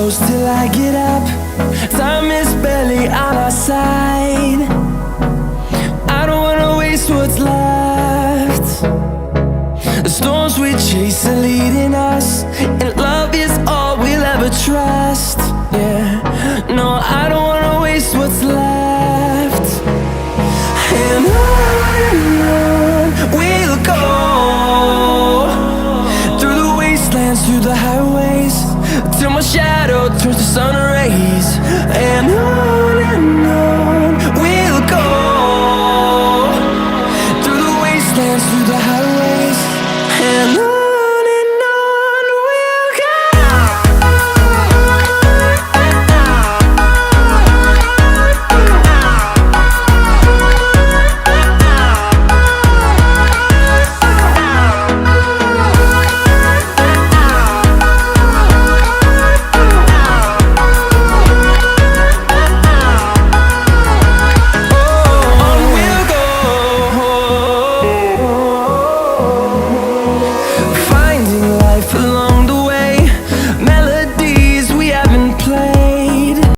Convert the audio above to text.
close till I get up. Time is barely on our side. I don't wanna waste what's left. The storms we chase are leading us, and love is all we'll ever trust. Yeah, no, I don't wanna waste what's left. And on we'll go, through the wastelands, through the highways, till my shadow turns to sun rays. And on